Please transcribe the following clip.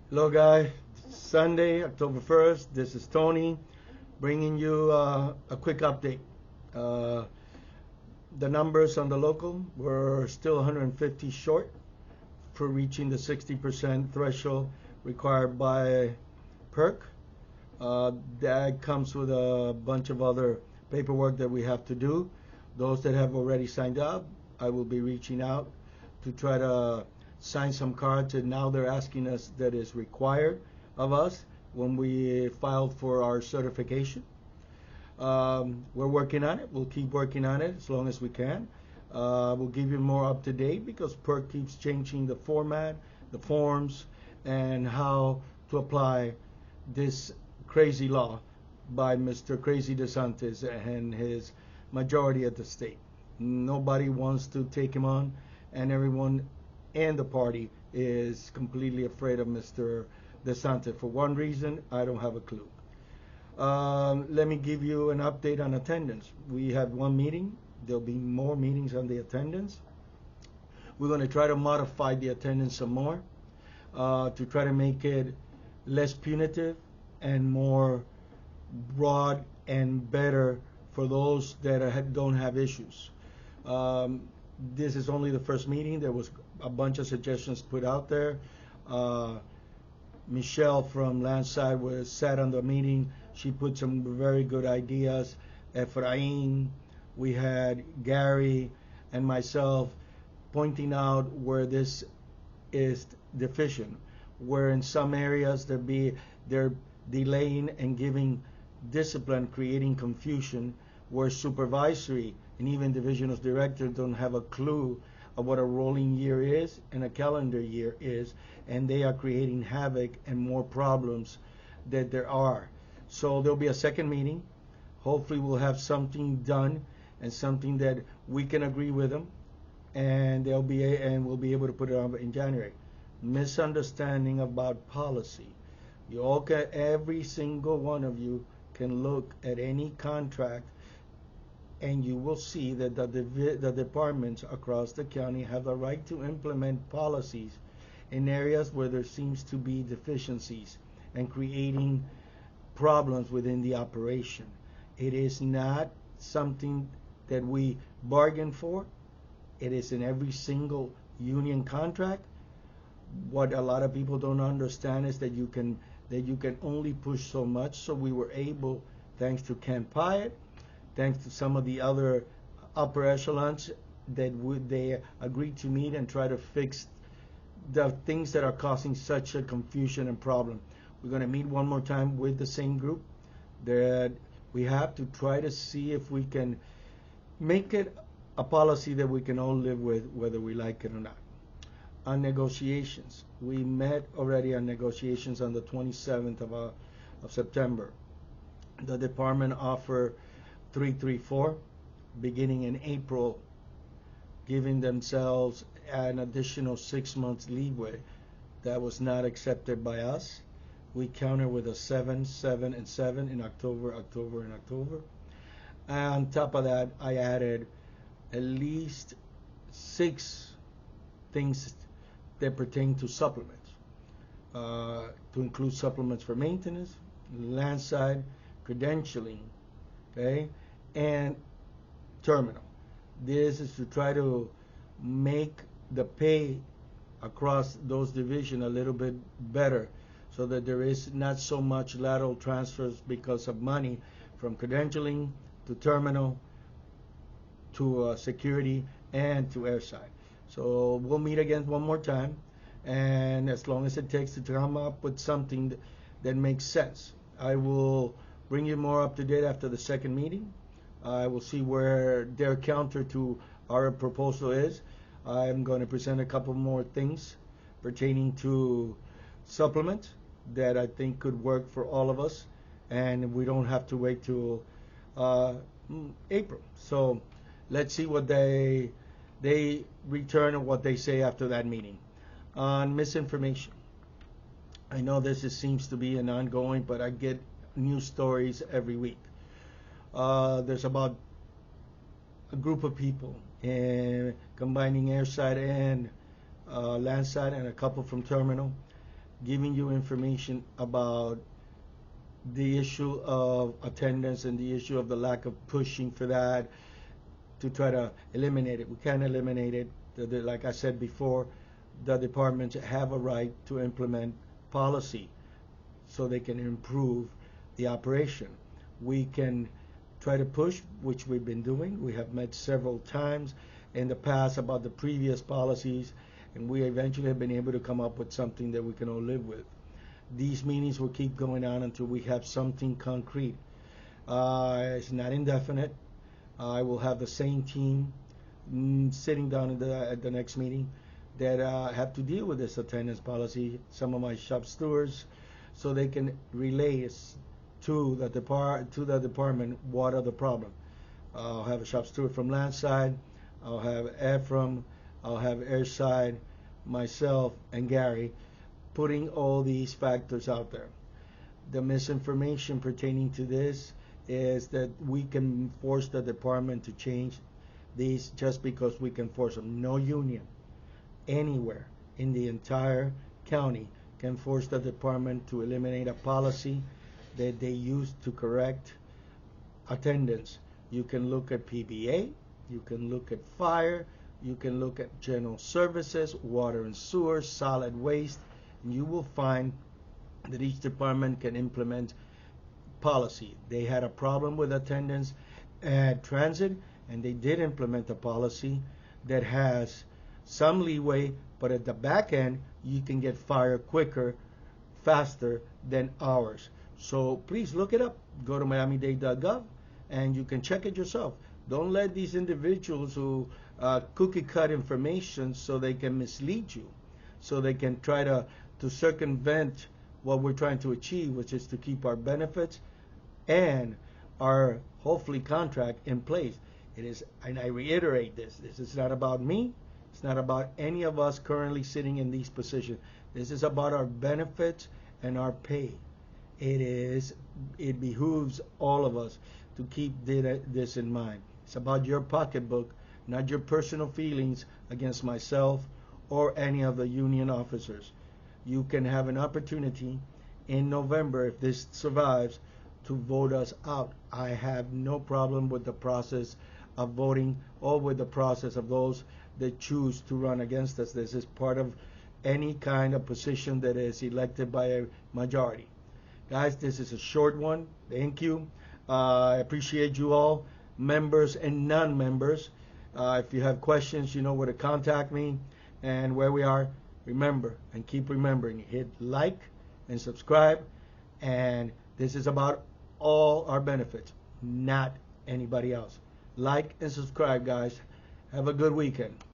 Hello, guys. Sunday, October 1st. This is Tony bringing you a quick update. Uh, the numbers on the local were still 150 short for reaching the 60% threshold required by PERC. That comes with a bunch of other paperwork that we have to do. Those that have already signed up, I will be reaching out to try to sign some cards, and now they're asking us that is required of us when we filed for our certification. We're working on it. We'll keep working on it as long as we can. We'll give you more up to date because PERC keeps changing the format, the forms, and how to apply this crazy law by Mr. Crazy DeSantis and his majority at the state. Nobody wants to take him on, and everyone in the party is completely afraid of Mr. DeSantis. For one reason, I don't have a clue. Let me give you an update on attendance. We had one meeting. There'll be more meetings on the attendance. We're going to try to modify the attendance some more to try to make it less punitive and more broad and better for those that don't have issues. This is only the first meeting. There was a bunch of suggestions put out there. Michelle from Landside sat on the meeting. She put some very good ideas. Efrain, we had Gary and myself pointing out where this is deficient, where in some areas they're delaying and giving discipline, creating confusion, where supervisory and even divisional directors don't have a clue of what a rolling year is and a calendar year is, and they are creating havoc and more problems that there are. So there'll be a second meeting. Hopefully we'll have something done and something that we can agree with them, and we'll be able to put it on in January. Misunderstanding about policy. Every single one of you can look at any contract and you will see that the departments across the county have the right to implement policies in areas where there seems to be deficiencies and creating problems within the operation. It is not something that we bargain for. It is in every single union contract. What a lot of people don't understand is that you can only push so much. So we were able, thanks to Ken Pyatt, thanks to some of the other upper echelons, that they agreed to meet and try to fix the things that are causing such a confusion and problem. We're going to meet one more time with the same group that we have to try to see if we can make it a policy that we can all live with, whether we like it or not. On negotiations, we met already on negotiations on the 27th of September. The department offered 334 beginning in April, giving themselves an additional 6 months leeway. That was not accepted by us. We countered with a 7, 7, and 7 in October. And on top of that, I added at least 6 things that pertain to supplements, to include supplements for maintenance, landside, credentialing, okay, and terminal. This is to try to make the pay across those divisions a little bit better, so that there is not so much lateral transfers because of money from credentialing to terminal to security and to airside. So we'll meet again one more time, and as long as it takes to come up with something that makes sense. I will bring you more up to date after the second meeting. I will see where their counter to our proposal is. I'm going to present a couple more things pertaining to supplements that I think could work for all of us, and we don't have to wait till April. So let's see what they return and what they say after that meeting. On misinformation, I know seems to be an ongoing, but I get news stories every week. There's about a group of people combining airside and landside, and a couple from terminal, giving you information about the issue of attendance and the issue of the lack of pushing for that to try to eliminate it. We can't eliminate it. Like I said before, the departments have a right to implement policy so they can improve the operation. We can try to push, which we've been doing. We have met several times in the past about the previous policies, and we eventually have been able to come up with something that we can all live with. These meetings will keep going on until we have something concrete. It's not indefinite. I will have the same team sitting down at the next meeting that have to deal with this attendance policy. Some of my shop stewards, so they can relay to the department what are the problem. I'll have a shop steward from land side. I'll have Ephraim. I'll have airside, myself, and Gary, putting all these factors out there. The misinformation pertaining to this is that we can force the department to change these just because we can force them. No union anywhere in the entire county can force the department to eliminate a policy that they use to correct attendance. You can look at PBA, you can look at fire, you can look at general services, water and sewer, solid waste, and you will find that each department can implement policy. They had a problem with attendance at transit, and they did implement a policy that has some leeway, but at the back end, you can get fired quicker, faster than ours. So please look it up. Go to miamidade.gov and you can check it yourself. Don't let these individuals who cookie cut information so they can mislead you, so they can try to circumvent what we're trying to achieve, which is to keep our benefits and our hopefully contract in place. It is, and I reiterate this is not about me. It's not about any of us currently sitting in these positions. This is about our benefits and our pay. It behooves all of us to keep this in mind. It's about your pocketbook, not your personal feelings against myself or any of the union officers. You can have an opportunity in November, if this survives, to vote us out. I have no problem with the process of voting or with the process of those that choose to run against us. This is part of any kind of position that is elected by a majority. Guys, this is a short one. Thank you. I appreciate you all, members and non-members. If you have questions, you know where to contact me and where we are. Remember and keep remembering, hit like and subscribe. And this is about all our benefits, not anybody else. Like and subscribe, guys. Have a good weekend.